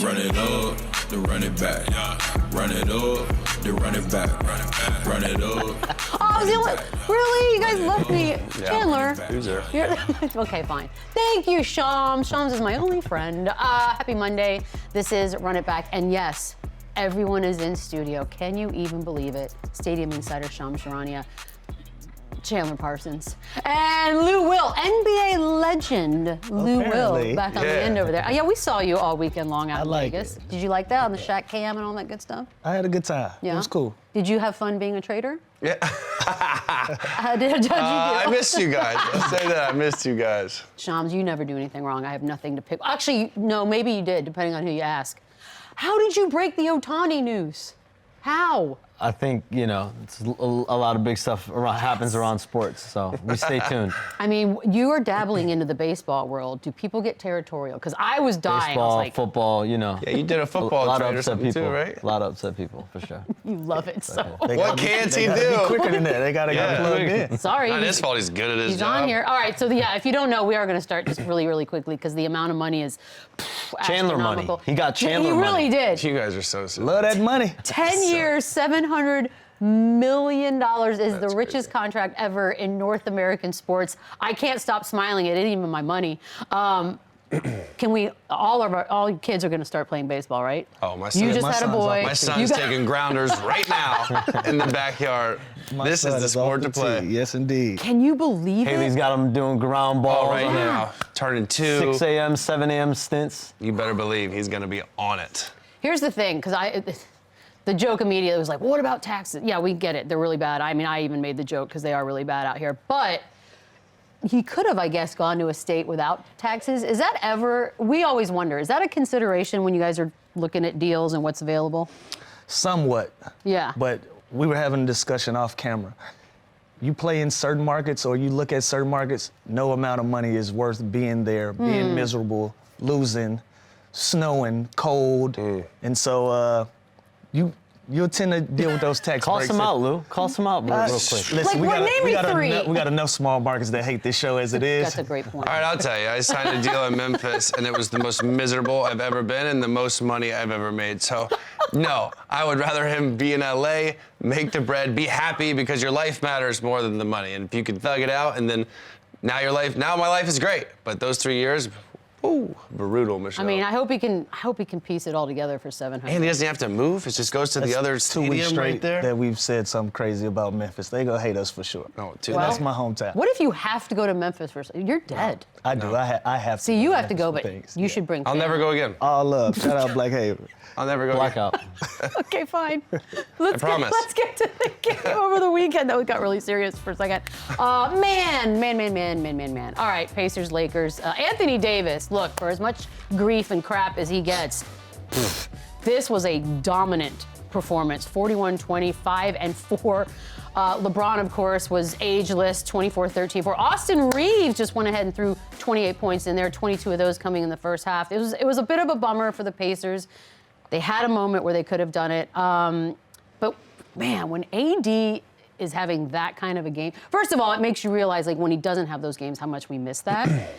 Run it up, then run it back. Run it up, then run it back. Run it up. Oh, I was the only, really? You guys love me. Chandler. Loser. Okay, fine. Thank you, Shams. Shams is my only friend. Happy Monday. This is Run It Back. And yes, everyone is in studio. Can you even believe it? Stadium Insider Shams Charania, Chandler Parsons, and Lou Will, NBA legend Lou Will, back on the end over there. Yeah, we saw you all weekend long out in Vegas. It. Did you like that on the Shaq cam and all that good stuff? I had a good time. Yeah. It was cool. Did you have fun being a trader? Yeah. How'd you do? I missed you guys. I'll say that. I missed you guys. Shams, you never do anything wrong. I have nothing to pick. Actually, no, maybe you did, depending on who you ask. How did you break the Ohtani news? How? I think, it's a lot of big stuff happens around sports, so we stay tuned. I mean, you are dabbling into the baseball world. Do people get territorial? Because I was dying. Baseball, I was like, football, Yeah, you did a football trade or something people, too, right? A lot of upset people, for sure. You love it so. What can't he They gotta do? be quicker than that. They gotta get plugged in. Sorry. Not his fault. He's good at his He's job. on here. All right, so if you don't know, we are going to start just really, really quickly because the amount of money is Chandler money. astronomical. He got Chandler money. money. He really did. You guys are so silly. Love that money. 10 years, $700 million is the richest contract ever in North American sports. I can't stop smiling. It ain't even my money. Can we, all kids are going to start playing baseball, right? Oh, my son. You just had a boy. My son's taking grounders right now in the backyard. This is the sport to play. Yes, indeed. Can you believe Haley's it? got him doing ground balls Right now, turning 2. 6 a.m., 7 a.m. stints. You better believe he's going to be on it. Here's the thing, because the joke immediately was like, well, what about taxes? Yeah, we get it. They're really bad. I mean, I even made the joke because they are really bad out here. But he could have, I guess, gone to a state without taxes. Is that ever, we always wonder, is that a consideration when you guys are looking at deals and what's available? Somewhat. Yeah. But we were having a discussion off camera. You play in certain markets or you look at certain markets, no amount of money is worth being there, being miserable, losing, snowing, cold. And so you'll tend to deal with those tax Call breaks. some out, Lou. Call some out real quick. Listen, Like, name me three. we got enough small markets that hate this show as it is. That's a great point. All right, I'll tell you. I signed a deal in Memphis, and it was the most miserable I've ever been and the most money I've ever made. So, no, I would rather him be in L.A., make the bread, be happy because your life matters more than the money. And if you can thug it out, and then now my life is great. But those 3 years, ooh, brutal, Michelle. I mean, I hope he can piece it all together for 700. And he doesn't have to move. It just goes to the other 2 weeks stadium straight right there. that we've said something crazy about Memphis. They gonna hate us for sure. Oh, too. Well, That's my hometown. What if you have to go to Memphis for? You're dead. I do. I have to. See, you go have to go, but Memphis for you things. should bring. I'll never go again. All love. Shout out Black Haven. I'll never go again. Blackout. Okay, fine. promise. Let's get to the game over the weekend. That got really serious for a second. Man. All right, Pacers, Lakers. Anthony Davis, look, for as much grief and crap as he gets, this was a dominant performance. 41-20, 5-4. LeBron, of course, was ageless, 24-13. For Austin Reaves just went ahead and threw 28 points in there, 22 of those coming in the first half. It was a bit of a bummer for the Pacers. They had a moment where they could have done it. But, man, when AD is having that kind of a game, first of all, it makes you realize, like, when he doesn't have those games, how much we miss that.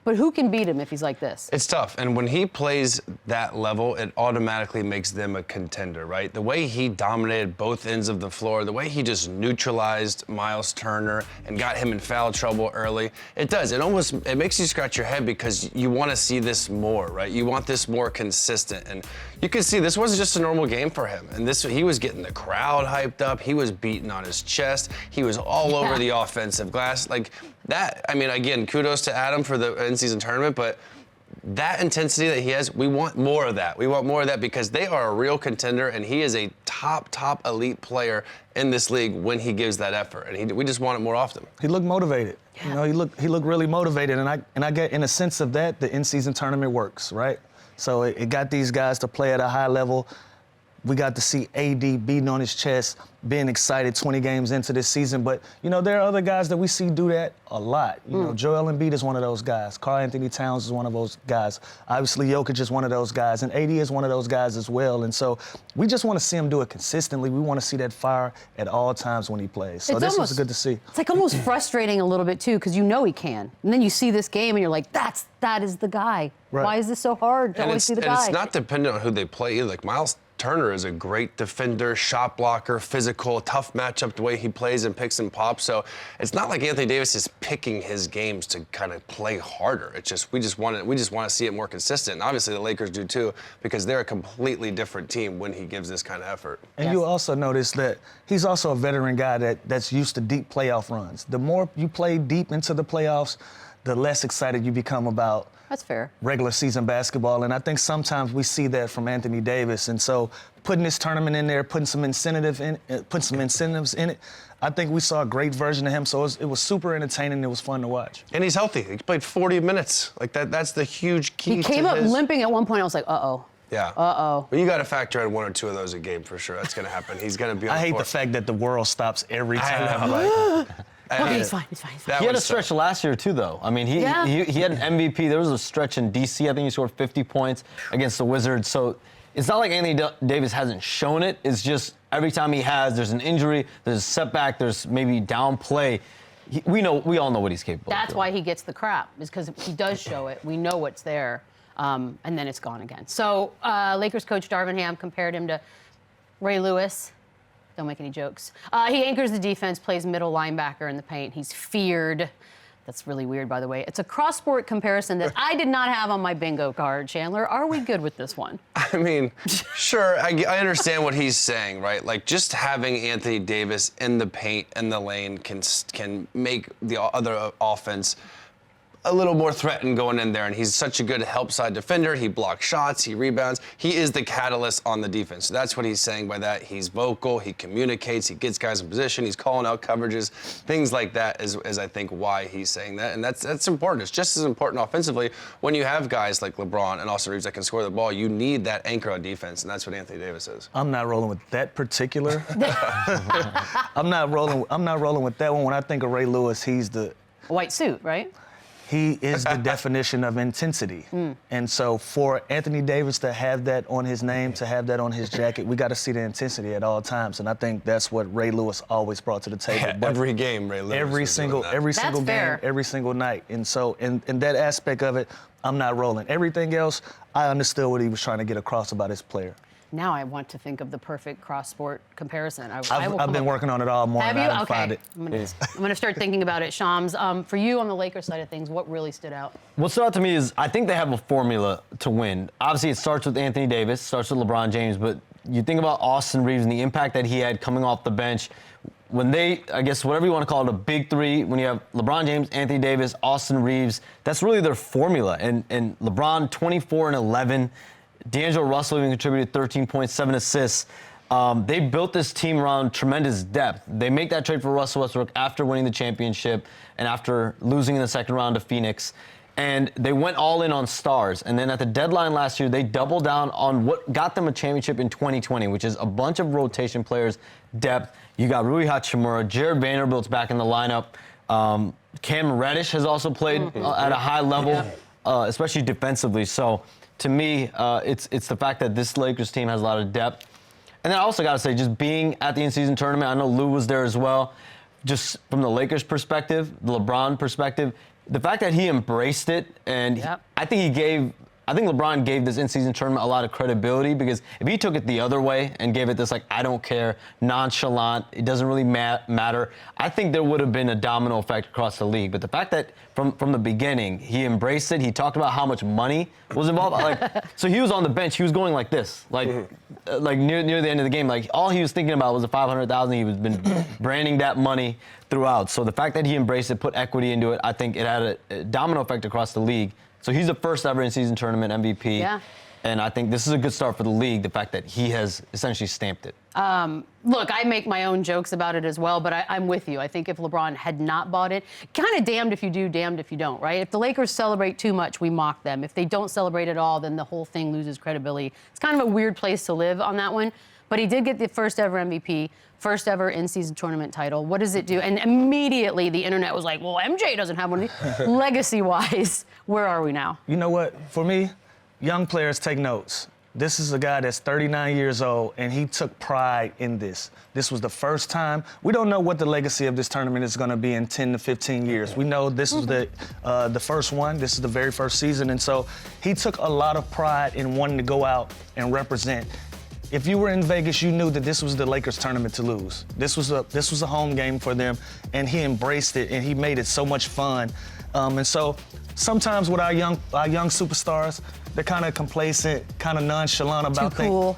But who can beat him if he's like this? It's tough. And when he plays that level, it automatically makes them a contender, right? The way he dominated both ends of the floor, the way he just neutralized Miles Turner and got him in foul trouble early, it does. It makes you scratch your head because you want to see this more, right? You want this more consistent. And you can see this wasn't just a normal game for him. And he was getting the crowd hyped up. He was beating on his chest. He was all over the offensive glass. Like that, I mean, again, kudos to Adam for the in-season tournament, but that intensity that he has, we want more of that. We want more of that because they are a real contender, and he is a top elite player in this league when he gives that effort, and we just want it more often. He looked motivated. Yeah. You know, he looked really motivated, and I get in a sense of that the in-season tournament works, right? So it got these guys to play at a high level. We got to see AD beating on his chest, being excited 20 games into this season. But, you know, there are other guys that we see do that a lot. You know, Joel Embiid is one of those guys. Karl Anthony Towns is one of those guys. Obviously, Jokic is one of those guys. And AD is one of those guys as well. And so we just want to see him do it consistently. We want to see that fire at all times when he plays. So this was good to see. It's like almost frustrating a little bit, too, because you know he can. And then you see this game and you're like, that is the guy. Right. Why is this so hard to always see the guy? And it's not dependent on who they play either. Like Miles Turner is a great defender, shot blocker, physical, tough matchup the way he plays and picks and pops. So it's not like Anthony Davis is picking his games to kind of play harder. It's just we just want to see it more consistent. And obviously the Lakers do too, because they're a completely different team when he gives this kind of effort. And you also notice that he's also a veteran guy that's used to deep playoff runs. The more you play deep into the playoffs, the less excited you become about That's fair. regular season basketball. And I think sometimes we see that from Anthony Davis. And so putting this tournament in there, putting some incentives in it, I think we saw a great version of him. So it was super entertaining. It was fun to watch. And he's healthy. He played 40 minutes. Like that's the huge key. He came up limping at one point. I was like, uh-oh. Yeah. Uh-oh. Well, you got to factor in 1 or 2 of those a game for sure. That's going to happen. He's going to be on I the hate floor. the fact that the world stops every time. I know. Okay, he's fine. He's fine. He's fine. He had a stretch last year, too, though. I mean, he had an MVP. There was a stretch in D.C. I think he scored 50 points against the Wizards. So it's not like Anthony Davis hasn't shown it. It's just every time there's an injury, there's a setback, there's maybe down play. We all know what he's capable of. That's why he gets the crap, is because he does show it. We know what's there, and then it's gone again. So Lakers coach Darvin Ham compared him to Ray Lewis. Don't make any jokes. He anchors the defense, plays middle linebacker in the paint. He's feared. That's really weird, by the way. It's a cross-sport comparison that I did not have on my bingo card, Chandler. Are we good with this one? I mean, sure, I understand what he's saying, right? Like, just having Anthony Davis in the paint and the lane can make the other offense a little more threatened going in there, and he's such a good help side defender. He blocks shots, he rebounds. He is the catalyst on the defense. So that's what he's saying by that. He's vocal, he communicates, he gets guys in position, he's calling out coverages. Things like that is I think why he's saying that, and that's important. It's just as important offensively when you have guys like LeBron and Austin Reaves that can score the ball. You need that anchor on defense, and that's what Anthony Davis is. I'm not rolling with that particular. I'm not rolling with that one. When I think of Ray Lewis, he's the White suit, right? He is the definition of intensity. And so for Anthony Davis to have that on his name, to have that on his jacket, we got to see the intensity at all times. And I think that's what Ray Lewis always brought to the table. Yeah, every game, Ray Lewis. Every single game, fair. every single night. And so in that aspect of it, I'm not rolling. Everything else, I understood what he was trying to get across about his player. Now I want to think of the perfect cross-sport comparison. I've been working on it all morning. Have you? I didn't Okay. find it. I'm gonna start thinking about it, Shams. For you on the Lakers side of things, what really stood out? What stood out to me is I think they have a formula to win. Obviously, it starts with Anthony Davis, starts with LeBron James, but you think about Austin Reaves and the impact that he had coming off the bench. When I guess whatever you want to call it, a big three, when you have LeBron James, Anthony Davis, Austin Reaves, that's really their formula. And LeBron, 24 and 11. D'Angelo Russell even contributed 13.7 assists. They built this team around tremendous depth. They make that trade for Russell Westbrook after winning the championship and after losing in the second round to Phoenix. And they went all in on stars. And then at the deadline last year, they doubled down on what got them a championship in 2020, which is a bunch of rotation players, depth. You got Rui Hachimura, Jared Vanderbilt's back in the lineup. Cam Reddish has also played at a high level, especially defensively. So to me, it's the fact that this Lakers team has a lot of depth. And then I also got to say, just being at the in-season tournament, I know Lou was there as well. Just from the Lakers perspective, the LeBron perspective, the fact that he embraced it, and I think LeBron gave this in-season tournament a lot of credibility, because if he took it the other way and gave it this, like, I don't care, nonchalant, it doesn't really matter, I think there would have been a domino effect across the league. But the fact that from the beginning, he embraced it, he talked about how much money was involved. So he was on the bench, he was going like this, like near the end of the game. Like, all he was thinking about was the $500,000. He was been branding that money throughout. So the fact that he embraced it, put equity into it, I think it had a domino effect across the league. So he's the first ever in-season tournament MVP. Yeah. And I think this is a good start for the league, the fact that he has essentially stamped it. Look, I make my own jokes about it as well, but I'm with you. I think if LeBron had not bought it, kind of damned if you do, damned if you don't, right? If the Lakers celebrate too much, we mock them. If they don't celebrate at all, then the whole thing loses credibility. It's kind of a weird place to live on that one. But he did get the first ever MVP, first ever in-season tournament title. What does it do? And immediately the internet was like, well, MJ doesn't have one of these. Legacy-wise, where are we now? You know what? For me, young players take notes. This is a guy that's 39 years old, and he took pride in this. This was the first time. We don't know what the legacy of this tournament is going to be in 10 to 15 years. We know this was the first one. This is the very first season, and so he took a lot of pride in wanting to go out and represent. If you were in Vegas, you knew that this was the Lakers tournament to lose. This was a home game for them, and he embraced it, and he made it so much fun. And so sometimes with our young superstars, they're kind of complacent, kind of nonchalant about things.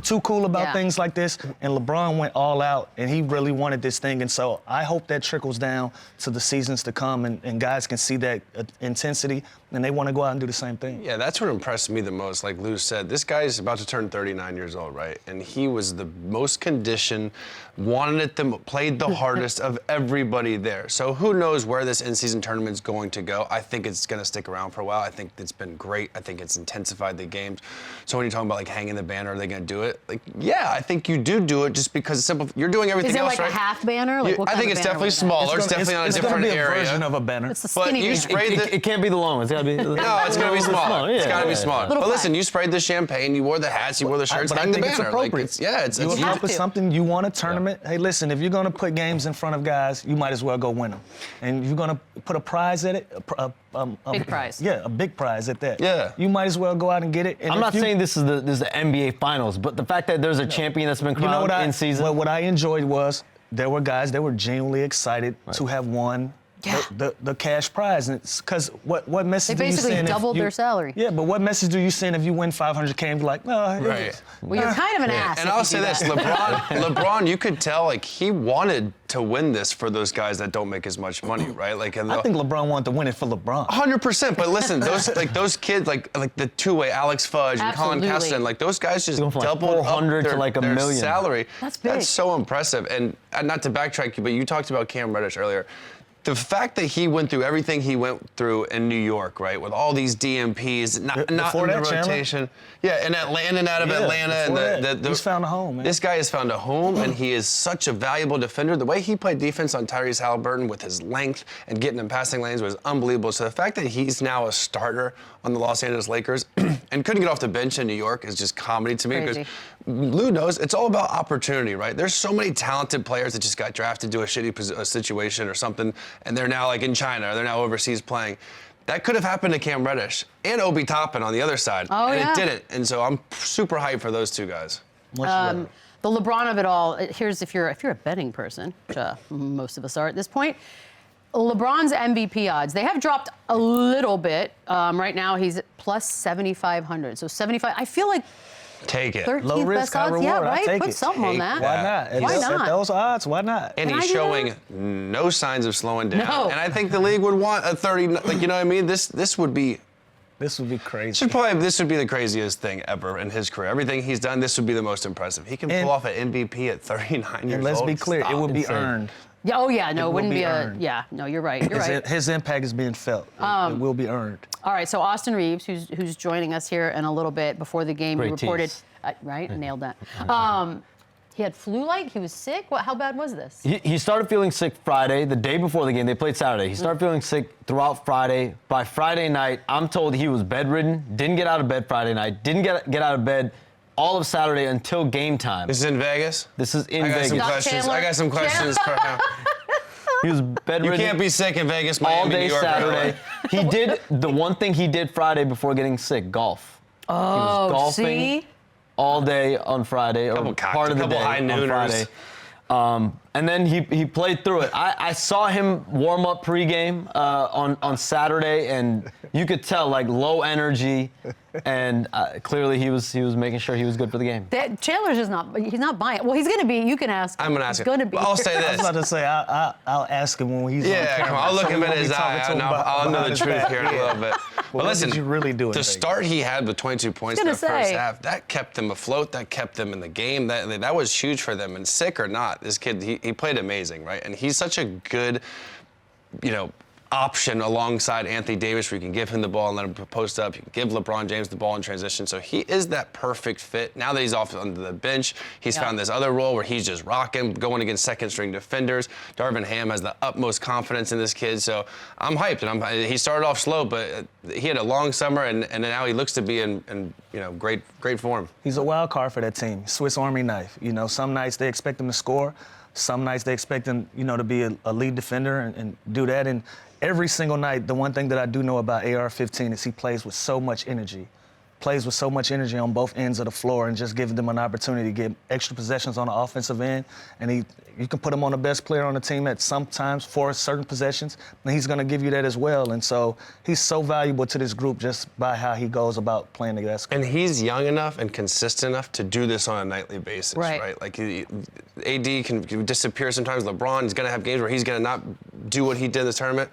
Too cool about things like this. And LeBron went all out, and he really wanted this thing. And so I hope that trickles down to the seasons to come, and guys can see that intensity, and they want to go out and do the same thing. Yeah, that's what impressed me the most. Like Lou said, this guy is about to turn 39 years old, right? And he was the most conditioned, wanted it, played the hardest of everybody there. So who knows where this in-season tournament's going to go? I think it's going to stick around for a while. I think it's been great. I think it's intensified the games. So when you're talking about like hanging the banner, are they going to do it? Like, yeah, I think you do it just because it's simple. You're doing everything else, right? Is it like a half banner? Like, I think it's definitely smaller. It's definitely on a different area. It's going to be a version of a banner. It's the skinny But you sprayed It can't be the long one. It's got to be. No, it's going to be smaller. It's got to be smaller. Little But listen, flag. you sprayed the champagne, you wore the hats, you wore the shirts, But hang I the think it's banner. appropriate. You accomplish something, you want a tournament. Hey, listen, if you're going to put games in front of guys, you might as well go win them. And you're going to put a prize at it, Big prize. Yeah, a big prize at that. Yeah. You might as well go out and get it. And I'm not saying this is the NBA Finals, but the fact that there's a champion that's been crowned in season. What I enjoyed was there were guys that were genuinely excited to have won the cash prize. Because what message They do you send? basically doubled their salary. Yeah, but what message do you send if you win 500K and be like, no, Right. Well, you're kind of an ass. And if I'll you say do this, that. LeBron, you could tell like he wanted to win this for those guys that don't make as much money, right? Like, I think LeBron wanted to win it for LeBron. 100%. But listen, those kids, like the two-way Alex Fudge and Colin Absolutely. Kaepernick, like those guys just Going from, like, doubled 400 up to, like, a their million. salary. That's big. That's so impressive. And not to backtrack you, but you talked about Cam Reddish earlier. The fact that he went through everything he went through in New York, right, with all these DMPs, not in the rotation. Yeah, in Atlanta and out of Atlanta. And he's found a home, man. This guy has found a home, and he is such a valuable defender. The way he played defense on Tyrese Halliburton with his length and getting in passing lanes was unbelievable. So the fact that he's now a starter on the Los Angeles Lakers and couldn't get off the bench in New York is just comedy to me. Crazy. Because Lou knows it's all about opportunity, right? There's so many talented players that just got drafted to a shitty situation or something, and they're now like in China, or they're now overseas playing. That could have happened to Cam Reddish and Obi Toppin on the other side, and it didn't. And so I'm super hyped for those two guys. The LeBron of it all. Here's if you're a betting person, which most of us are at this point. LeBron's MVP odds, they have dropped a little bit. Right now he's at plus 7,500. So 75. I feel like Take it. 13th Low risk, best high odds. reward. Yeah, I right. take Put it. something on that. Why not? Why At not? those odds, why not? And Can I he's do showing that? no signs of slowing down. No. And I think the league would want a 30. Like, you know what I mean? This would be. This would be crazy. This would be the craziest thing ever in his career. Everything he's done, this would be the most impressive. He can pull off an MVP at 39 years old. And let's be clear, it would be Insane. earned. Yeah, oh yeah, no, it will wouldn't be be a. earned. Yeah, no, you're right. You're right. His impact is being felt. It will be earned. All right, so Austin Reaves, who's joining us here in a little bit before the game, he Great reported. tease. Right, nailed that. He had flu-like. He was sick. How bad was this? He started feeling sick Friday, the day before the game. They played Saturday. He started feeling sick throughout Friday. By Friday night, I'm told he was bedridden, didn't get out of bed Friday night, didn't get out of bed all of Saturday until game time. This is in Vegas? This is in I got Vegas. some questions. Chandler. I got some questions for him. He was You bedridden can't be sick in Vegas, Miami, all day New York, Saturday. He did the one thing he did Friday before getting sick, golf. He was golfing See? all day on Friday, or part of the day high on nooners. Friday. And then he played through it. I saw him warm up pregame on Saturday, and you could tell like low energy, and clearly he was making sure he was good for the game. Chandler's just not. He's not buying it. Well, he's going to be. You can ask. I'm going to ask He's him. going to be. I'll say I was this. about to say, I'll ask him when he's on Yeah, camera. come on. I'll look So him we in won't be his eye. talking to him I'll know behind the his truth back. here in a little bit. But what did you really do in the Vegas? start he had with 22 points in gonna the first say. half, that kept them afloat, that kept them in the game. That was huge for them. And sick or not, this kid, he played amazing, right? And he's such a good, option alongside Anthony Davis where you can give him the ball and let him post up. You can give LeBron James the ball in transition. So he is that perfect fit. Now that he's off under the bench, he's found this other role where he's just rocking, going against second-string defenders. Darvin Ham has the utmost confidence in this kid. So I'm hyped. And he started off slow, but he had a long summer, and now he looks to be in great form. He's a wild card for that team. Swiss Army knife. Some nights they expect him to score. Some nights they expect him, to be a lead defender and do that. And every single night, the one thing that I do know about AR-15 is he plays with so much energy. Plays with so much energy on both ends of the floor and just giving them an opportunity to get extra possessions on the offensive end. And you can put him on the best player on the team at sometimes for certain possessions, and he's going to give you that as well. And so he's so valuable to this group just by how he goes about playing the basketball. And he's young enough and consistent enough to do this on a nightly basis, right? Like AD can disappear sometimes. LeBron is going to have games where he's going to not do what he did in this tournament.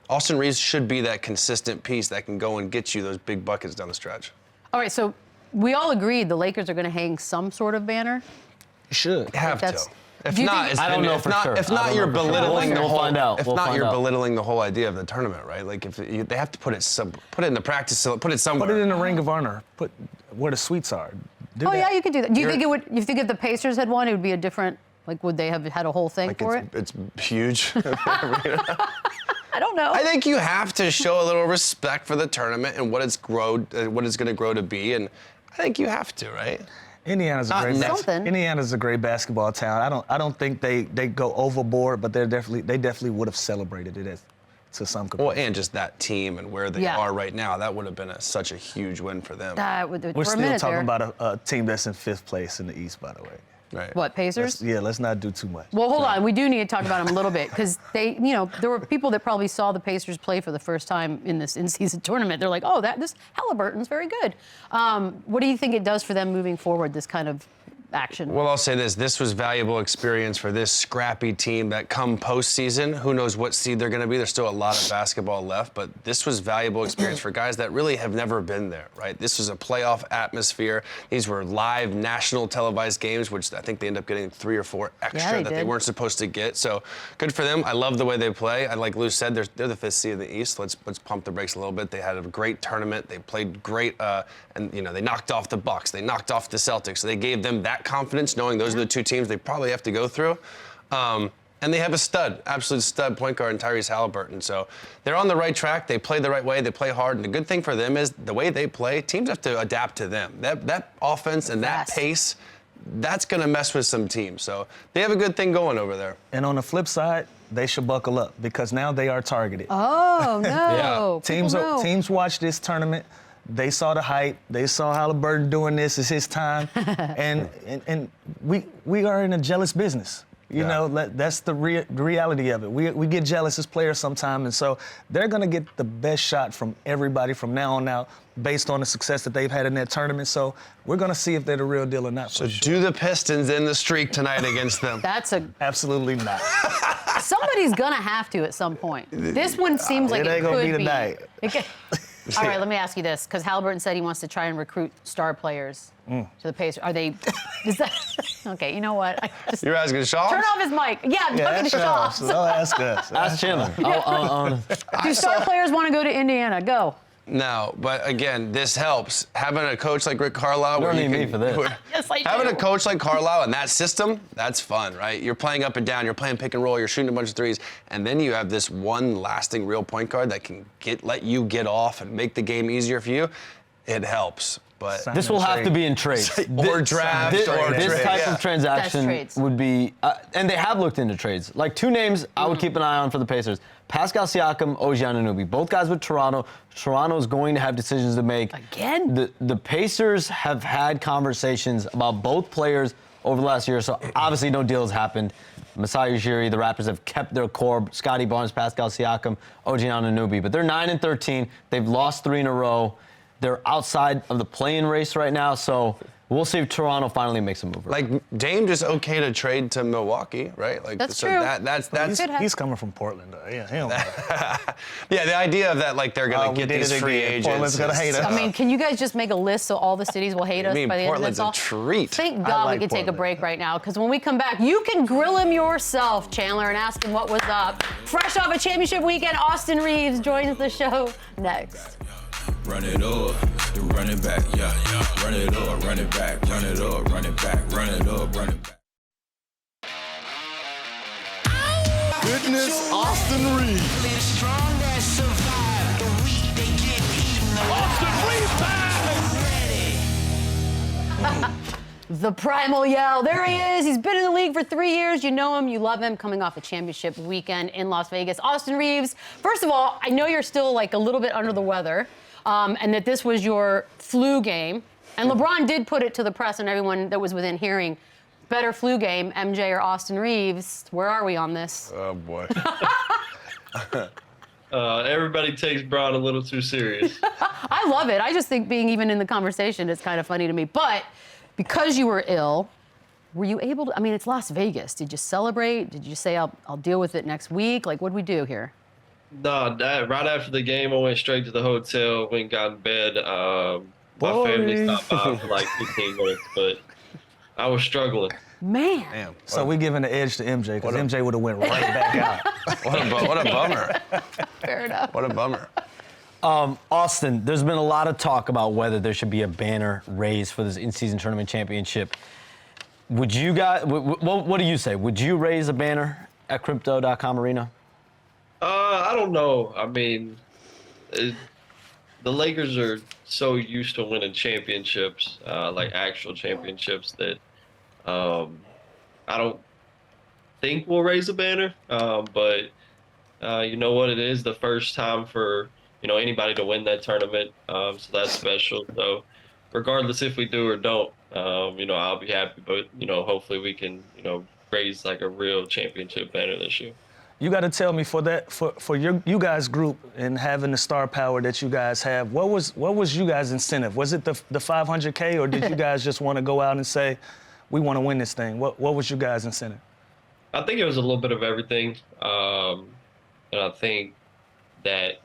Austin Reaves should be that consistent piece that can go and get you those big buckets down the stretch. All right, so we all agreed the Lakers are going to hang some sort of banner. You should. Have to. If Do you not, think- it's I don't know if for not, sure. If I not, don't you're know for sure. belittling the We'll whole. find out. If We'll not, find you're out. belittling the whole idea of the tournament, right? Like they have to put it in the practice, put it somewhere. Put it in the ring of honor. Put where the sweets are. Do Oh that. yeah, you could do that. Do you think it would? You think if the Pacers had won, it would be a different? Like, would they have had a whole thing Like for it? it's huge. I don't know. I think you have to show a little respect for the tournament and what it's going to grow to be, and I think you have to, right? Indiana's a great basketball town. I don't think they go overboard, but they definitely would have celebrated it to some capacity. Well, and just that team and where they are right now, that would have been such a huge win for them. We're still talking about a team that's in 5th place in the East, by the way. Right. What, Pacers? Let's not do too much. Well, hold on. We do need to talk about them a little bit because there were people that probably saw the Pacers play for the first time in this in-season tournament. They're like, oh, this Halliburton's very good. What do you think it does for them moving forward, this kind of action? Well, I'll say this. This was valuable experience for this scrappy team that come postseason. Who knows what seed they're going to be. There's still a lot of basketball left, but this was valuable experience for guys that really have never been there, right? This was a playoff atmosphere. These were live national televised games, which I think they end up getting 3 or 4 extra that they weren't supposed to get. So good for them. I love the way they play. And like Lou said, they're the 5th seed in the East. Let's pump the brakes a little bit. They had a great tournament. They played great, and they knocked off the Bucks. They knocked off the Celtics. So they gave them that confidence, knowing those are the 2 teams they probably have to go through. And they have a absolute stud point guard in Tyrese Halliburton. So they're on the right track. They play the right way. They play hard. And the good thing for them is the way they play, teams have to adapt to them. That offense and that pace, that's going to mess with some teams. So they have a good thing going over there. And on the flip side, they should buckle up because now they are targeted. Oh, no. Teams watch this tournament. They saw the hype. They saw Halliburton doing this. It's his time. and we are in a jealous business. That's the reality of it. We get jealous as players sometimes, and so they're going to get the best shot from everybody from now on out based on the success that they've had in that tournament. So we're going to see if they're the real deal or not. So do the Pistons end the streak tonight against them? Absolutely not. Somebody's going to have to at some point. This one seems like it ain't could gonna be tonight. All right, let me ask you this, because Halliburton said he wants to try and recruit star players to the Pacers. Is that, okay, you know what? You're asking Shaw? Turn off his mic. Yeah, I'm talking to Shaw. Don't ask us. Ask Chandler. Do star players want to go to Indiana? Go. No, but again, this helps. Having a coach like Rick Carlisle. You don't need me for this. Yes, I do. Having a coach like Carlisle in that system, that's fun, right? You're playing up and down, you're playing pick and roll, you're shooting a bunch of threes, and then you have this one lasting real point guard that can let you get off and make the game easier for you. It helps. But this will have to be in trades. Or draft. This trade, type of transaction would be, and they have looked into trades. Like 2 names I would keep an eye on for the Pacers. Pascal Siakam, OG Anunoby. Both guys with Toronto. Toronto's going to have decisions to make. Again? The Pacers have had conversations about both players over the last year, so obviously no deals happened. Masai Ujiri, the Raptors have kept their core. Scotty Barnes, Pascal Siakam, OG Anunoby. But they're 9-13. They've lost 3 in a row. They're outside of the play-in race right now, so We'll see if Toronto finally makes a move. Like, Dame just okay to trade to Milwaukee, right? Like, That's so true. That's He's coming from Portland, though. Yeah, he don't yeah, the idea of that, like, they're going to get these free agents. Portland's going to hate us. I mean, can you guys just make a list so all the cities will hate us mean by the end of Portland's this all? a treat. Thank God like we could take a Portland. break right now, because when we come back, you can grill him yourself, Chandler, and ask him what was up. Fresh off a championship weekend, Austin Reaves joins the show next. Run it up, the running back, yeah. Run it up, run it back, run it up, run it back, run it up, run it back. Goodness, Austin Reaves. Austin Reaves back! The primal yell. There he is. He's been in the league for 3 years. You know him. You love him. Coming off a championship weekend in Las Vegas. Austin Reaves, first of all, I know you're still like a little bit under the weather, and that this was your flu game. And LeBron did put it to the press and everyone that was within hearing. Better flu game, MJ or Austin Reaves? Where are we on this? Oh, boy. Everybody takes Bron a little too serious. I love it. I just think being even in the conversation is kind of funny to me. But because you were ill, were you able to, I mean, it's Las Vegas. Did you celebrate? Did you say, I'll deal with it next week? Like, what did we do here? No, right after the game, I went straight to the hotel, went and got in bed. My family stopped by for like 15 minutes, but I was struggling. Man. Damn. So we giving the edge to MJ, because MJ would have went right back out. What a bummer. Fair enough. What a bummer. Austin, there's been a lot of talk about whether there should be a banner raised for this in-season tournament championship. Would you guys, what do you say? Would you raise a banner at Crypto.com Arena? I don't know. I mean, the Lakers are so used to winning championships, like actual championships, that I don't think we'll raise a banner. But you know what? It is the first time for anybody to win that tournament, so that's special. So regardless if we do or don't, I'll be happy. But hopefully we can raise like a real championship banner this year. You got to tell me, for you guys group and having the star power that you guys have, what was you guys' incentive? Was it the 500K, or did you guys just want to go out and say, we want to win this thing? What was you guys' incentive? I think it was a little bit of everything, and I think that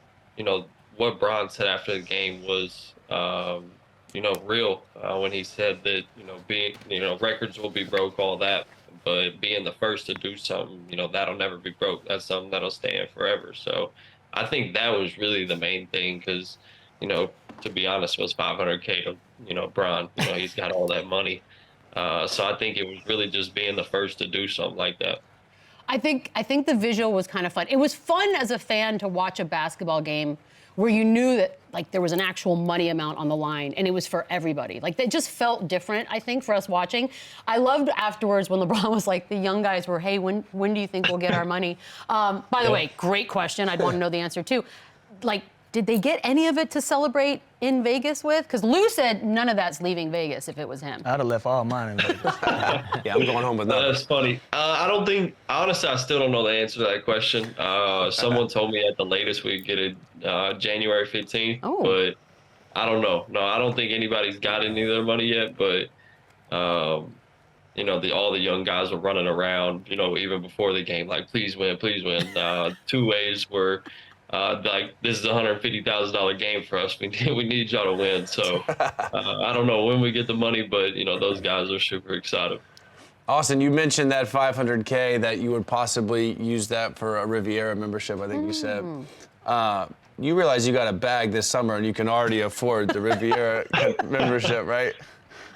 what Bron said after the game was real when he said that being records will be broke, all that. But being the first to do something, that'll never be broke. That's something that'll stand forever. So I think that was really the main thing, because, to be honest, it was 500K to, Bron. He's got all that money. So I think it was really just being the first to do something like that. I think the visual was kind of fun. It was fun as a fan to watch a basketball game where you knew that like there was an actual money amount on the line and it was for everybody. Like that just felt different, I think, for us watching. I loved afterwards when LeBron was like, the young guys were, hey, when do you think we'll get our money? By the way, great question. I'd want to know the answer too. Like, did they get any of it to celebrate in Vegas with? Because Lou said none of that's leaving Vegas if it was him. I'd have left all mine in Vegas. Yeah, I'm going home with nothing. That's funny. Honestly, I still don't know the answer to that question. Someone told me at the latest we'd get it January 15th, but I don't know. No, I don't think anybody's got any of their money yet, but all the young guys were running around, even before the game, like, please win, please win. Two ways were, like, this is a $150,000 game for us. We need y'all to win. So I don't know when we get the money, but those guys are super excited. Austin, you mentioned that 500K, that you would possibly use that for a Riviera membership, I think you said. You realize you got a bag this summer and you can already afford the Riviera membership, right?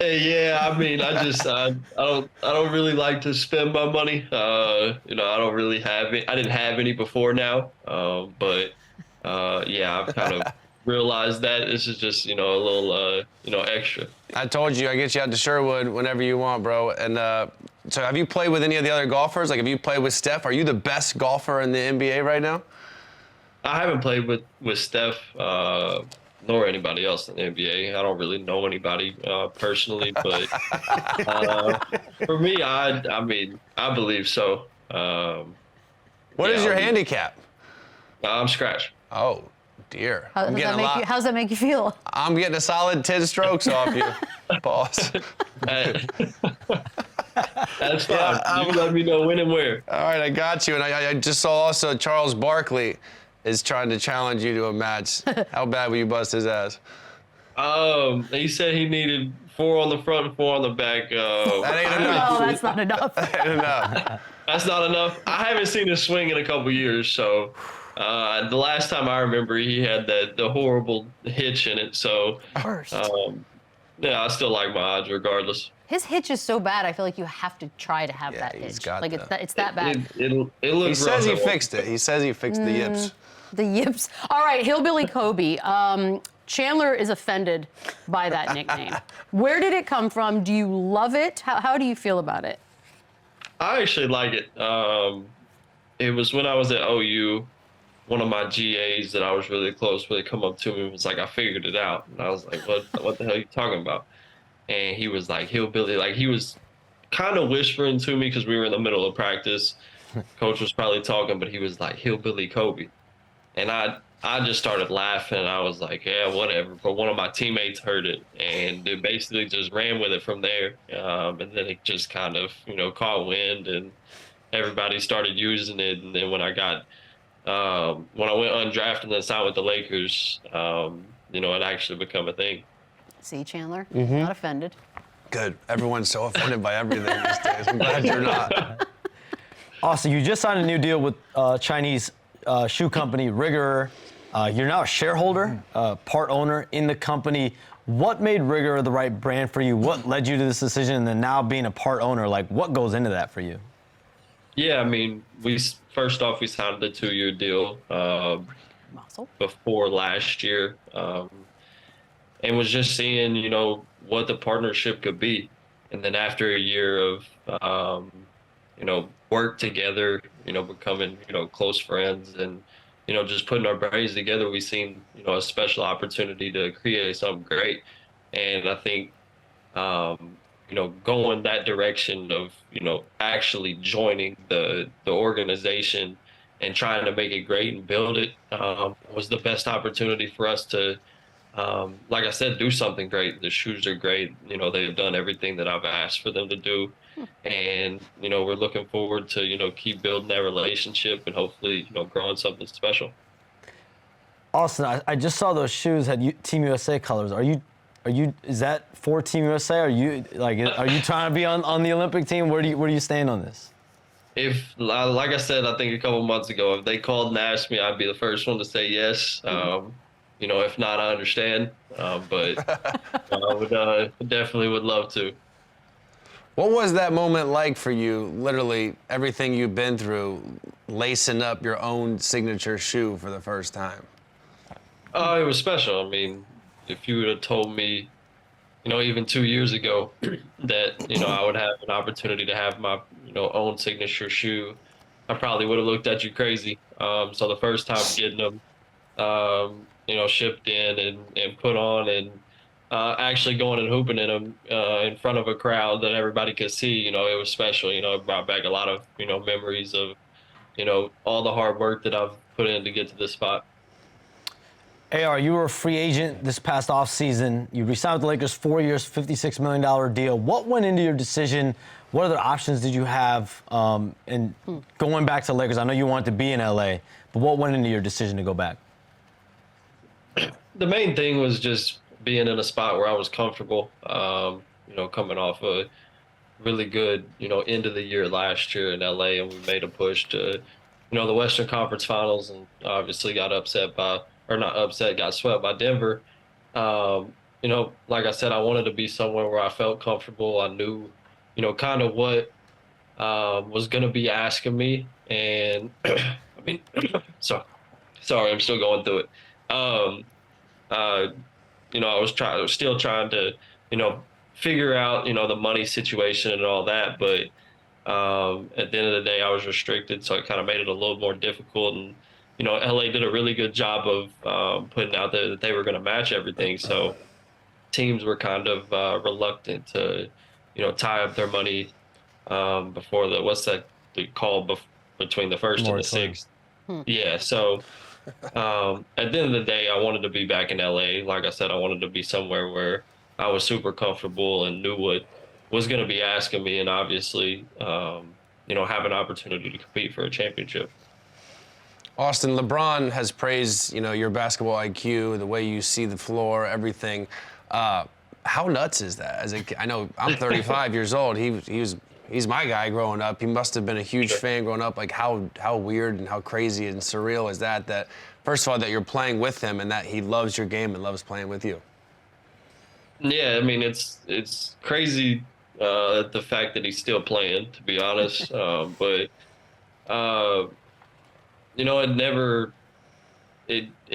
Yeah, I mean, I don't really like to spend my money. I don't really have it. I didn't have any before now, but yeah, I've kind of realized that this is just a little extra. I told you I get you out to Sherwood whenever you want, bro. And so, have you played with any of the other golfers? Like, have you played with Steph? Are you the best golfer in the NBA right now? I haven't played with Steph. Nor anybody else in the NBA. I don't really know anybody personally, but for me, I believe so. What is your handicap? I'm scratch. Oh, dear. How's that make you feel? I'm getting a solid 10 strokes off you, boss. That's fine. You let me know when and where. All right, I got you. And I just saw also Charles Barkley is trying to challenge you to a match. How bad will you bust his ass? He said he needed 4 on the front and 4 on the back. That ain't enough. No, that's not enough. That ain't enough. That's not enough. I haven't seen him swing in a couple years, so the last time I remember, he had the horrible hitch in it. So, Worst. yeah, I still like my odds regardless. His hitch is so bad. I feel like you have to try to have that he's hitch. got Like that. it's that bad. It looks He says he rough. fixed it. He says he fixed the yips. The yips. All right, Hillbilly Kobe. Chandler is offended by that nickname. Where did it come from? Do you love it? How do you feel about it? I actually like it. It was when I was at OU, one of my GAs that I was really close with come up to me and was like, I figured it out. And I was like, what the hell are you talking about? And he was like, Hillbilly. Like, he was kind of whispering to me because we were in the middle of practice. Coach was probably talking, but he was like, Hillbilly Kobe. And I just started laughing. I was like, yeah, whatever. But one of my teammates heard it, and they basically just ran with it from there. And then it just kind of, caught wind, and everybody started using it. And then when I went undrafted and then signed with the Lakers, it actually became a thing. See, Chandler, not offended. Good. Everyone's so offended by everything these days. I'm glad you're not. Austin, you just signed a new deal with Chinese shoe company Rigor. You're now a shareholder, part owner in the company. What made Rigor the right brand for you? What led you to this decision? And then now being a part owner, like, what goes into that for you? Yeah, I mean, first off, we signed a 2-year deal Muscle. before last year, and was just seeing, what the partnership could be. And then after a year of, work together, becoming, close friends and, just putting our brains together, we seen, a special opportunity to create something great. And I think, going that direction of, actually joining the organization and trying to make it great and build it was the best opportunity for us to, like I said, do something great. The shoes are great. They've done everything that I've asked for them to do. And, we're looking forward to, keep building that relationship and hopefully, growing something special. Austin, I just saw those shoes had Team USA colors. Is that for Team USA? Are you trying to be on the Olympic team? Where do you stand on this? If, like I said, I think a couple months ago, if they called and asked me, I'd be the first one to say yes. If not, I understand. But I would definitely would love to. What was that moment like for you, literally everything you've been through, lacing up your own signature shoe for the first time? Oh, it was special. I mean, if you would have told me, even 2 years ago that, I would have an opportunity to have my, own signature shoe, I probably would have looked at you crazy. So the first time getting them, shipped in and put on and actually going and hooping in them in front of a crowd that everybody could see, it was special. It brought back a lot of, memories of, all the hard work that I've put in to get to this spot. AR, you were a free agent this past offseason. You re-signed with the Lakers, 4 years, $56 million deal. What went into your decision? What other options did you have? And going back to the Lakers, I know you wanted to be in LA, but what went into your decision to go back? The main thing was just being in a spot where I was comfortable, coming off a really good, end of the year last year in LA, and we made a push to, the Western Conference Finals, and obviously got got swept by Denver. Like I said, I wanted to be somewhere where I felt comfortable. I knew, kind of what was going to be asking me. And I mean, sorry, I'm still going through it. I was still trying to, figure out, the money situation and all that. But at the end of the day, I was restricted. So it kind of made it a little more difficult. And, LA did a really good job of putting out there that they were going to match everything. So teams were kind of reluctant to, tie up their money before between the first and the sixth. Yeah. So at the end of the day, I wanted to be back in LA. Like I said, I wanted to be somewhere where I was super comfortable and knew what was going to be asking me, and obviously, have an opportunity to compete for a championship. Austin, LeBron has praised, your basketball IQ, the way you see the floor, everything. How nuts is that? I know I'm 35 years old. He's my guy growing up. He must have been a huge fan growing up. Like how weird and how crazy and surreal is that first of all, that you're playing with him and that he loves your game and loves playing with you. Yeah, I mean it's crazy the fact that he's still playing, to be honest. But it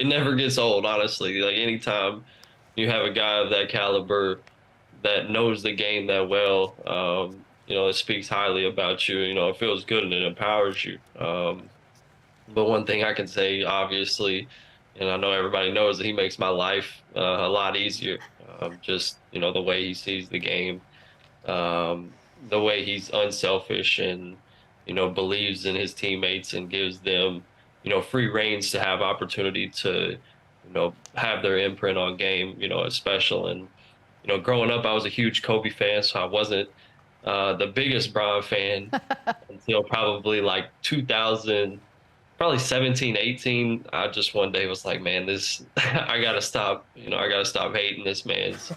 never gets old, honestly. Like anytime you have a guy of that caliber that knows the game that well, it speaks highly about you. It feels good and it empowers you. But one thing I can say, obviously, and I know everybody knows, that he makes my life a lot easier. Just the way he sees the game, the way he's unselfish and believes in his teammates and gives them free reins to have opportunity to have their imprint on game. Is special. And growing up, I was a huge Kobe fan, so I wasn't the biggest Bron fan until probably like 2000, probably 17, 18. I just one day was like, man, I gotta stop. I gotta stop hating this man's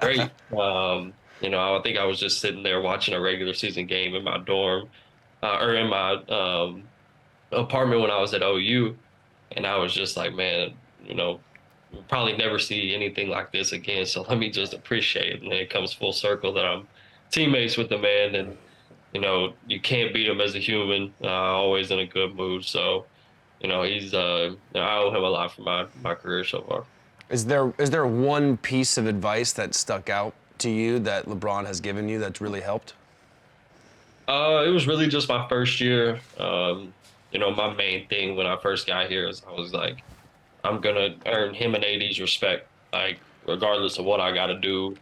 great. I think I was just sitting there watching a regular season game in my dorm or in my apartment when I was at OU, and I was just like, man, we'll probably never see anything like this again. So let me just appreciate it. And then it comes full circle that I'm teammates with the man, and you can't beat him as a human. Always in a good mood. So he's I owe him a lot for my career so far. Is there one piece of advice that stuck out to you that LeBron has given you that's really helped? It was really just my first year. My main thing when I first got here is I was like, I'm gonna earn him and AD's respect, like regardless of what I got to do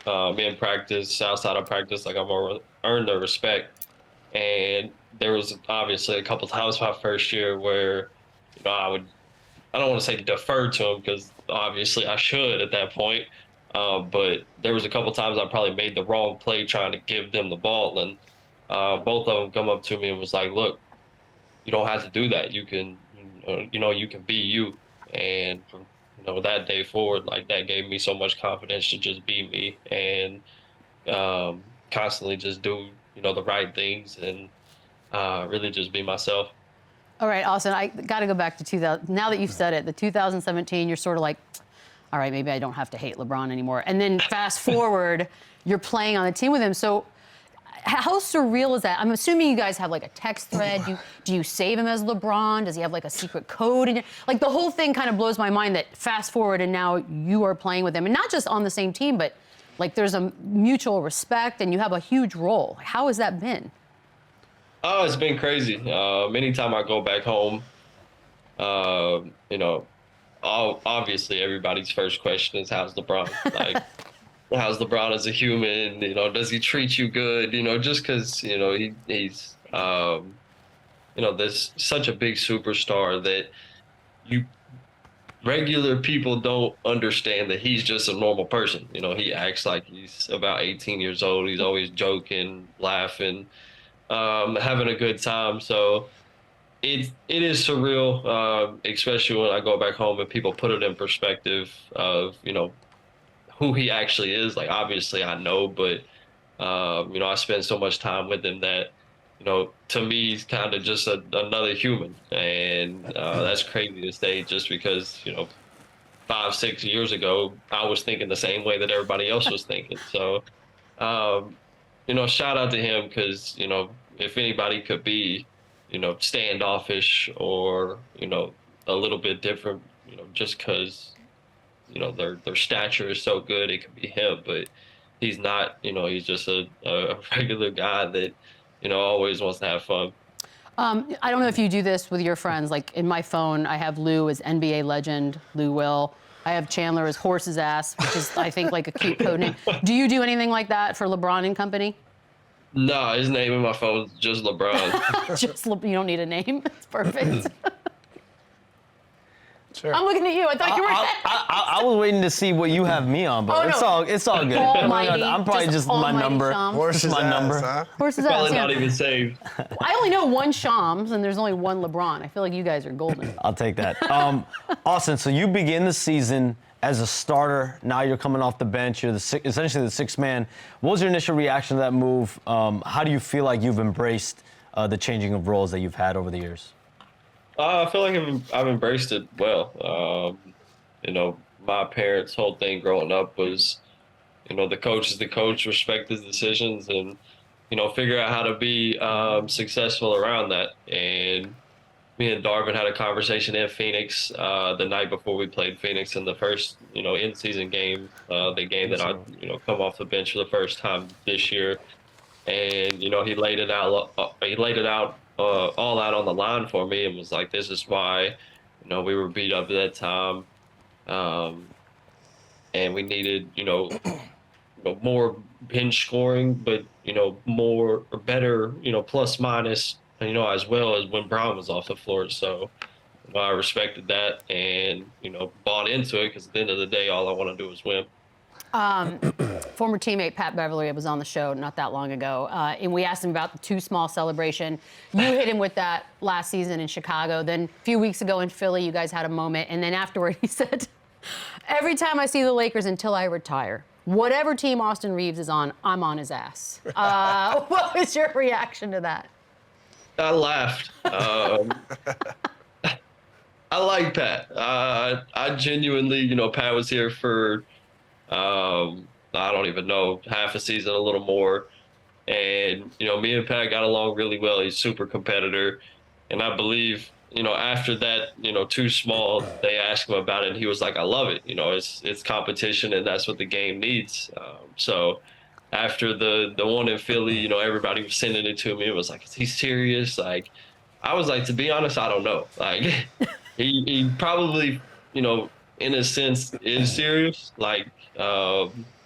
in practice, outside of practice. Like I'm gonna earn their respect. And there was obviously a couple times my first year where I don't want to say defer to him because obviously I should at that point. But there was a couple times I probably made the wrong play trying to give them the ball, and both of them come up to me and was like, look, you don't have to do that. You can, you can be you. And from, that day forward, like that gave me so much confidence to just be me and constantly just do, the right things and really just be myself. All right, Austin, I got to go back to 2000. Now that you've said it, the 2017, you're sort of like, all right, maybe I don't have to hate LeBron anymore. And then fast forward, you're playing on the team with him. So how surreal is that? I'm assuming you guys have like a text thread. Do you save him as LeBron? Does he have like a secret code? Like the whole thing kind of blows my mind that fast forward and now you are playing with him. And not just on the same team, but like there's a mutual respect and you have a huge role. How has that been? Oh, it's been crazy. Anytime I go back home, obviously everybody's first question is, how's LeBron? Like, how's LeBron as a human? Does he treat you good? Just because, he's, there's such a big superstar that regular people don't understand that he's just a normal person. He acts like he's about 18 years old. He's always joking, laughing, having a good time. So it is surreal, especially when I go back home and people put it in perspective of, who he actually is. Like, obviously I know, but, I spend so much time with him that, to me, he's kind of just another human. And that's crazy to say just because, 5-6 years ago, I was thinking the same way that everybody else was thinking. So, shout out to him because, if anybody could be, standoffish or, a little bit different, just because, their stature is so good, it could be him. But he's not, he's just a regular guy that, always wants to have fun. I don't know if you do this with your friends. Like in my phone, I have Lou as NBA legend, Lou Will. I have Chandler as horse's ass, which is, I think, like a cute code name. Do you do anything like that for LeBron and company? No, his name in my phone is just LeBron. You don't need a name. It's perfect. Sure. I'm looking at you. I thought you were. I was waiting to see what you have me on, but Oh, no. it's all good. Almighty, I'm probably just my almighty number. Shams. Horse's my ass, number. huh? Horse's ass, Probably yeah. not even saved. I only know one Shams, and there's only one LeBron. I feel like you guys are golden. I'll take that. Austin, so you begin the season as a starter. Now you're coming off the bench. You're essentially the sixth man. What was your initial reaction to that move? How do you feel like you've embraced the changing of roles that you've had over the years? I feel like I've embraced it well. You know, my parents' whole thing growing up was, you know, the coach is the coach, respect his decisions, and, you know, figure out how to be successful around that. And me and Darvin had a conversation in Phoenix the night before we played Phoenix in the first, you know, in-season game, the game that I, you know, come off the bench for the first time this year. And, you know, he laid it out all out on the line for me and was like, this is why, you know, we were beat up at that time. And we needed, you know, more bench scoring, but, you know, more or better, you know, plus minus, you know, as well as when Brown was off the floor. So, you know, I respected that and, you know, bought into it because at the end of the day, all I want to do is win. Former teammate Pat Beverly was on the show not that long ago, and we asked him about the too small celebration. You hit him with that last season in Chicago. Then a few weeks ago in Philly, you guys had a moment, and then afterward he said, every time I see the Lakers until I retire, whatever team Austin Reaves is on, I'm on his ass. What was your reaction to that? I laughed. I like Pat. I genuinely, you know, Pat was here for, I don't even know, half a season, a little more. And, you know, me and Pat got along really well. He's super competitor. And I believe, you know, after that, you know, too small, they asked him about it and he was like, I love it. You know, it's competition and that's what the game needs. So after the one in Philly, you know, everybody was sending it to me. It was like, is he serious? Like, I was like, to be honest, I don't know. Like, he probably, you know, in a sense is serious. Like,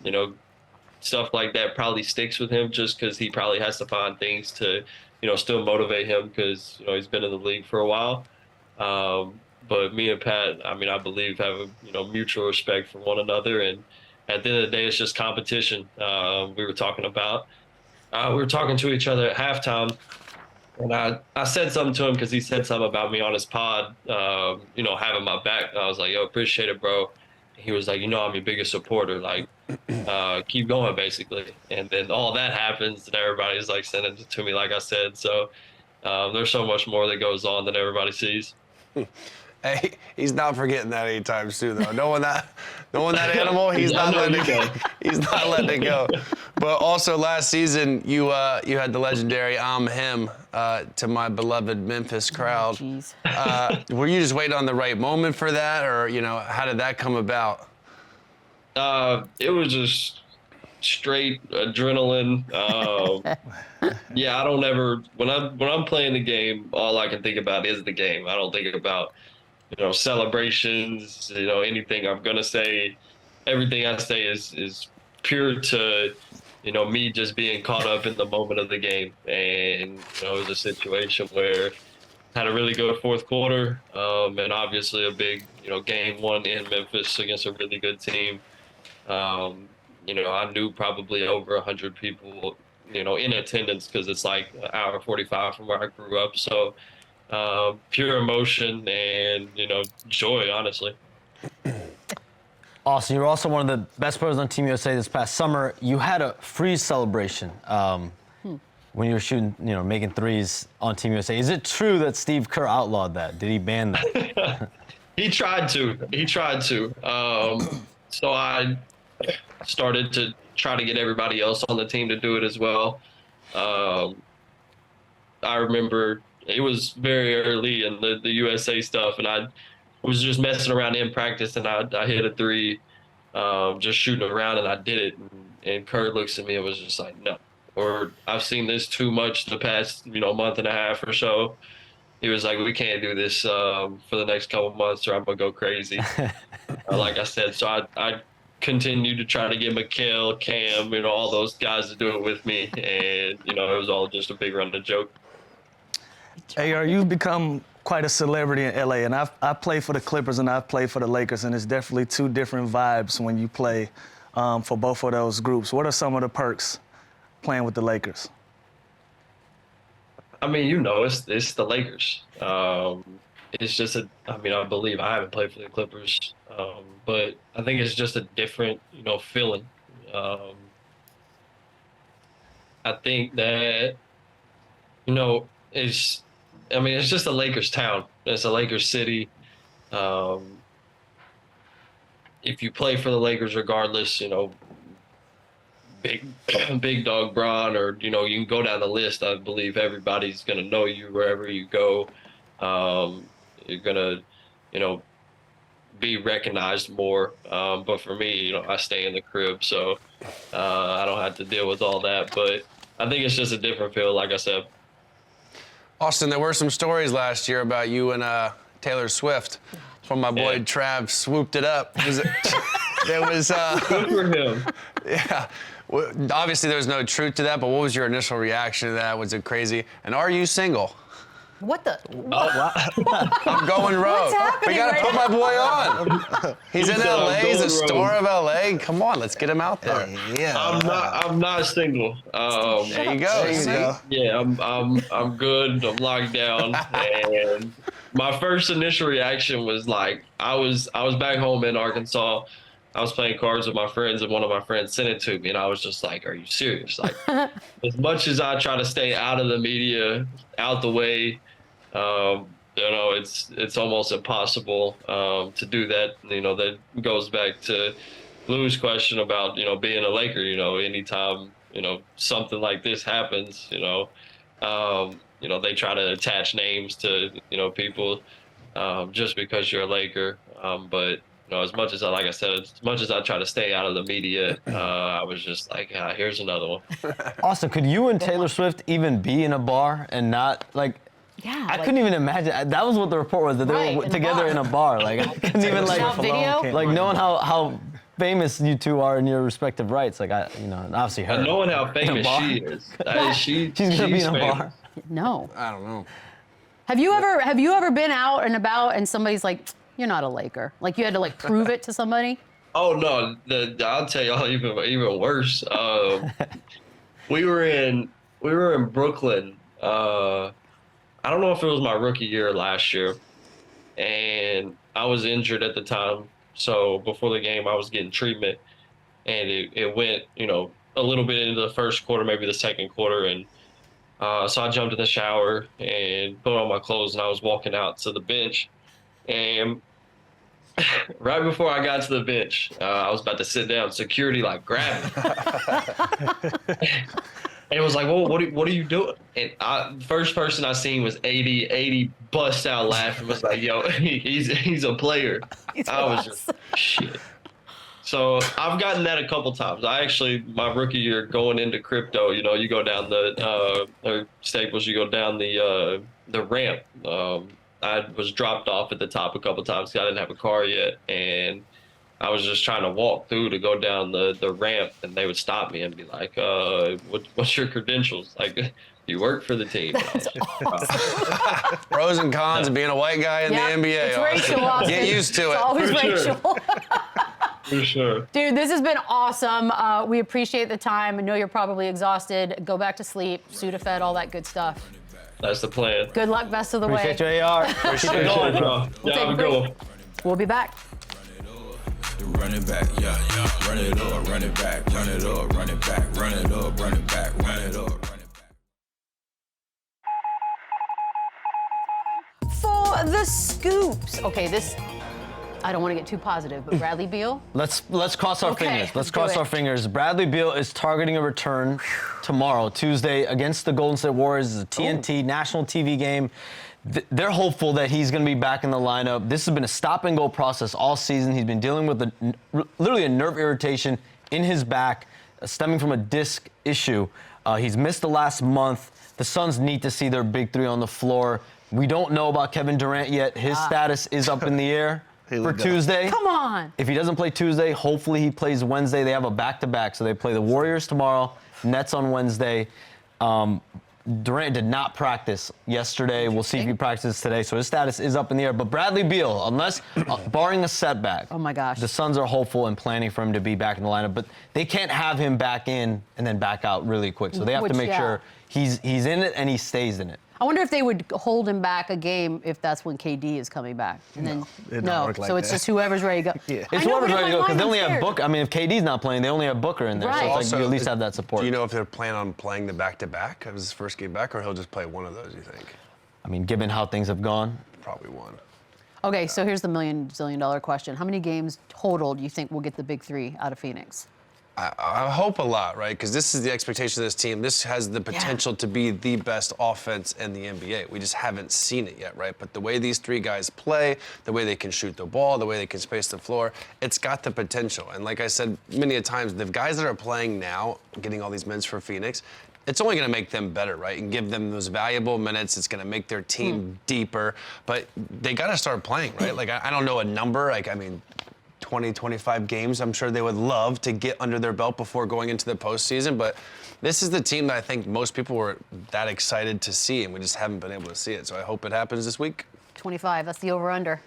you know, stuff like that probably sticks with him just because he probably has to find things to, you know, still motivate him because, you know, he's been in the league for a while. But me and Pat, I mean, I believe have a, you know, mutual respect for one another. And at the end of the day, it's just competition. We were talking to each other at halftime. And I said something to him because he said something about me on his pod, you know, having my back. And I was like, yo, appreciate it, bro. He was like, you know, I'm your biggest supporter. Like, keep going, basically. And then all that happens, and everybody's like sending it to me, like I said. So there's so much more that goes on than everybody sees. Hey, he's not forgetting that anytime soon, though. Knowing that animal, he's not letting it go. He's not letting it go. But also last season, you had the legendary "I'm him" to my beloved Memphis crowd. Jeez. Were you just waiting on the right moment for that, or you know, how did that come about? It was just straight adrenaline. Yeah, I don't ever when I'm playing the game, all I can think about is the game. I don't think about, you know, celebrations, you know, anything I'm gonna say. Everything I say is pure to, you know, me just being caught up in the moment of the game. And, you know, it was a situation where I had a really good fourth quarter, and obviously a big, you know, game one in Memphis against a really good team. You know, I knew probably over 100 people, you know, in attendance because it's like an hour 45 from where I grew up. So pure emotion and, you know, joy, honestly. Austin, you're also one of the best players on Team USA this past summer. You had a freeze celebration when you were shooting, you know, making threes on Team USA. Is it true that Steve Kerr outlawed that? Did he ban that? He tried to. So I started to try to get everybody else on the team to do it as well. I remember it was very early in the USA stuff, and I was just messing around in practice, and I hit a three, just shooting around, and I did it. And Kurt looks at me and was just like, no. Or I've seen this too much the past, you know, month and a half or so. He was like, we can't do this for the next couple months or I'm going to go crazy. Like I said, so I continued to try to get Mikal, Cam, you know, all those guys to do it with me. And, you know, it was all just a big run of joke. Hey, you've become quite a celebrity in LA, and I play for the Clippers and I've played for the Lakers, and it's definitely two different vibes when you play for both of those groups. What are some of the perks playing with the Lakers? I mean, you know, it's the Lakers. It's just I believe I haven't played for the Clippers, but I think it's just a different, feeling. I think that, it's just a Lakers town. It's a Lakers city. If you play for the Lakers, regardless, big dog Bron, or you can go down the list. I believe everybody's gonna know you wherever you go. You're gonna be recognized more. But for me, I stay in the crib, so I don't have to deal with all that. But I think it's just a different feel, like I said. Austin, there were some stories last year about you and Taylor Swift. When my boy Trav swooped it up. There was Good for him. Yeah. Well, obviously, there was no truth to that, but what was your initial reaction to that? Was it crazy? And are you single? What the? I'm going rogue. happening We gotta right put my boy on. He's in said, LA. "I'm He's a going star rogue." of LA. Come on, let's get him out there. Yeah. I'm not single. There you go. There you See? go. Yeah, I'm good. I'm locked down. And my first initial reaction was like, I was back home in Arkansas. I was playing cards with my friends, and one of my friends sent it to me, and I was just like, "Are you serious?" Like, as much as I try to stay out of the media, out the way, it's almost impossible to do that. That goes back to Lou's question about being a Laker. Anytime something like this happens, they try to attach names to people just because you're a Laker. But as much as I try to stay out of the media, I was just like, here's another one. Austin, could you and Taylor Swift even be in a bar and not like? Yeah. I couldn't even imagine. That was what the report was, that they Right, were in a together bar. in a bar. Like, I couldn't even Without video? knowing how famous you two are in your respective rights. Like, obviously her. Knowing how famous bar? she is, She's gonna be she's in a famous. bar. No. I don't know. Have you ever been out and about and somebody's like, "You're not a Laker"? Like you had to like prove it to somebody? Oh no, I'll tell y'all even worse. We were in Brooklyn. I don't know if it was my rookie year last year, and I was injured at the time. So before the game, I was getting treatment, and it went a little bit into the first quarter, maybe the second quarter, and so I jumped in the shower and put on my clothes, and I was walking out to the bench, and right before I got to the bench, I was about to sit down. Security grabbed me. And it was like, "Well, what are you doing?" And first person I seen was 80. 80 bust out laughing. Was like, "Yo, he's a player." I was just shit. So I've gotten that a couple times. My rookie year going into crypto, you go down or Staples, you go down the ramp. I was dropped off at the top a couple times because I didn't have a car yet, and I was just trying to walk through to go down the ramp, and they would stop me and be like, what's your credentials? Like, you work for the team. Pros and cons of being a white guy in the NBA. It's Austin. racial, Austin. Get used to it. It's always For sure. racial. For sure. Dude, this has been awesome. We appreciate the time. I know you're probably exhausted. Go back to sleep, Sudafed, all that good stuff. That's the plan. Good luck, best of the way. Appreciate you, AR. Keep it Appreciate going. y'all. We'll Y'all take have a a break. good one. We'll be back. Run it back, yeah. Run it up, run it back, run it up, run it back, run it up, run it back, run it up, run it back. For the scoops. Okay, I don't want to get too positive, but Bradley Beal. Let's cross our Okay, fingers. Let's let's cross do our it. fingers. Bradley Beal is targeting a return tomorrow, Tuesday, against the Golden State Warriors. It's a TNT national TV game. They're hopeful that he's going to be back in the lineup. This has been a stop-and-go process all season. He's been dealing with literally a nerve irritation in his back stemming from a disc issue. He's missed the last month. The Suns need to see their big three on the floor. We don't know about Kevin Durant yet. His status is up in the air for Tuesday. Come on. If he doesn't play Tuesday, hopefully he plays Wednesday. They have a back-to-back, so they play the Warriors tomorrow, Nets on Wednesday. Durant did not practice yesterday. We'll see if he practices today. So his status is up in the air. But Bradley Beal, unless, barring a setback. Oh, my gosh. The Suns are hopeful and planning for him to be back in the lineup. But they can't have him back in and then back out really quick. So they have to make sure he's in it and he stays in it. I wonder if they would hold him back a game if that's when KD is coming back. And then it don't work like so it's that. just whoever's ready to go. Yeah. It's whoever's ready to go because they only have Booker. I mean, if KD's not playing, they only have Booker in there. Right. So it's Also, like you at least have that support. Do you know if they're planning on playing the back-to-back of his first game back, or he'll just play one of those, you think? I mean, given how things have gone, Probably one. Okay, so here's the $1 question. How many games total do you think we'll get the big three out of Phoenix? I hope a lot, right? Because this is the expectation of this team. This has the potential to be the best offense in the NBA. We just haven't seen it yet, right? But the way these three guys play, the way they can shoot the ball, the way they can space the floor, it's got the potential. And like I said many a times, the guys that are playing now, getting all these minutes for Phoenix, it's only going to make them better, right? And give them those valuable minutes. It's going to make their team deeper. But they got to start playing, right? Like, I don't know a number. Like, I mean, 20, 25 games, I'm sure they would love to get under their belt before going into the postseason. But this is the team that I think most people were that excited to see, and we just haven't been able to see it. So I hope it happens this week. 25, that's the over-under.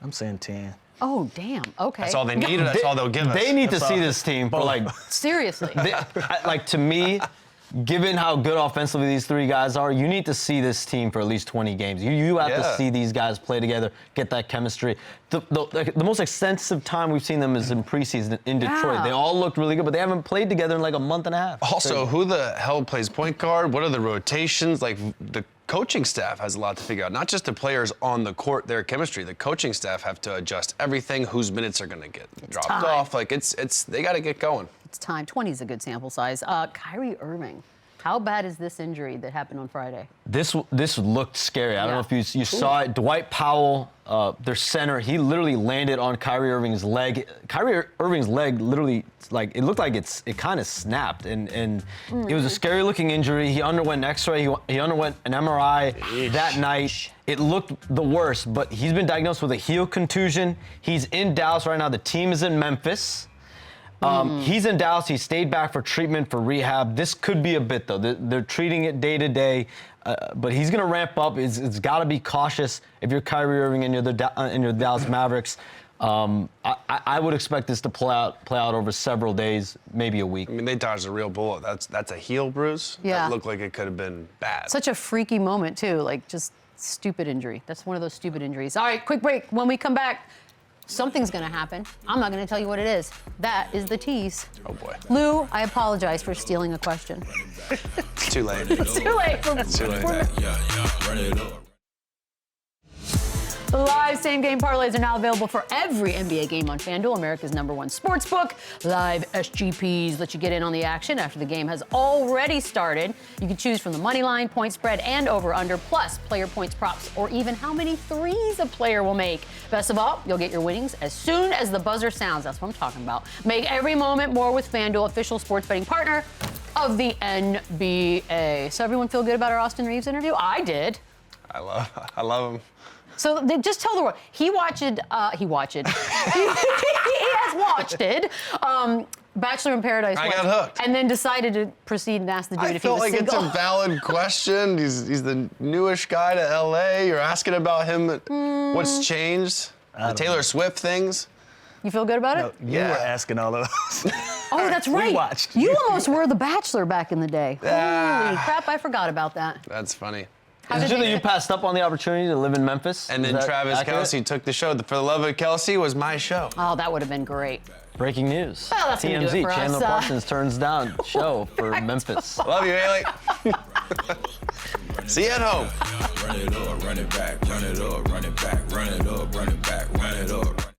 I'm saying 10. Oh, damn, okay. That's all they need, or that's all they'll give us? they need to That's see all. this team for like, Seriously. to me, given how good offensively these three guys are, you need to see this team for at least 20 games. You have to see these guys play together, get that chemistry. The most extensive time we've seen them is in preseason in Detroit. Yeah. They all looked really good, but they haven't played together in like a month and a half. Also, who the hell plays point guard? What are the rotations? Like, the coaching staff has a lot to figure out. Not just the players on the court, their chemistry. The coaching staff have to adjust everything. Whose minutes are going to get dropped time. off? Like, they got to get going. It's time. 20 is a good sample size. Kyrie Irving. How bad is this injury that happened on Friday? This looked scary. I don't know if you saw it. Dwight Powell, their center, he literally landed on Kyrie Irving's leg. Kyrie Irving's leg literally, like, it looked like it kind of snapped, and it was a scary looking injury. He underwent an X-ray. He underwent an MRI that night. It looked the worst, but he's been diagnosed with a heel contusion. He's in Dallas right now. The team is in Memphis. He's in Dallas. He stayed back for treatment, for rehab. This could be a bit, though. They're treating it day to day, but he's going to ramp up. It's got to be cautious if you're Kyrie Irving and you're the Dallas Mavericks. I would expect this to play out over several days, maybe a week. I mean, they dodged a real bullet. That's a heel bruise. Yeah. That looked like it could have been bad. Such a freaky moment, too. Like, just stupid injury. That's one of those stupid injuries. All right, quick break. When we come back, something's going to happen. I'm not going to tell you what it is. That is the tease. Oh, boy. Lou, I apologize for stealing a question. It's too late. It's too late. Too late. Run it up. Live same-game parlays are now available for every NBA game on FanDuel, America's #1 sportsbook. Live SGPs let you get in on the action after the game has already started. You can choose from the money line, point spread, and over/under, plus player points props, or even how many threes a player will make. Best of all, you'll get your winnings as soon as the buzzer sounds. That's what I'm talking about. Make every moment more with FanDuel, official sports betting partner of the NBA. So everyone feel good about our Austin Reaves interview? I did. I love him. So just tell the world. He watched it. he has watched it. Bachelor in Paradise. I got hooked. And then decided to proceed and ask the dude I if he felt was like single. it's a valid question. He's the newish guy to LA. You're asking about him. What's changed? The Taylor Swift things. You feel good about it? No, you were asking all of those. Oh, that's right. watched. You almost were the Bachelor back in the day. Holy crap! I forgot about that. That's funny. Is it true that you passed up on the opportunity to live in Memphis? And Is then that Travis accurate? Kelce took the show. For the Love of Kelce was my show. Oh, that would have been great. Breaking news. Well, that's gonna do it TMZ, for us. Chandler Parsons turns down show for Memphis. Love you, Haley. See you at home. Run it up, run it back, run it up, run it back, run it up, run it back, run it up.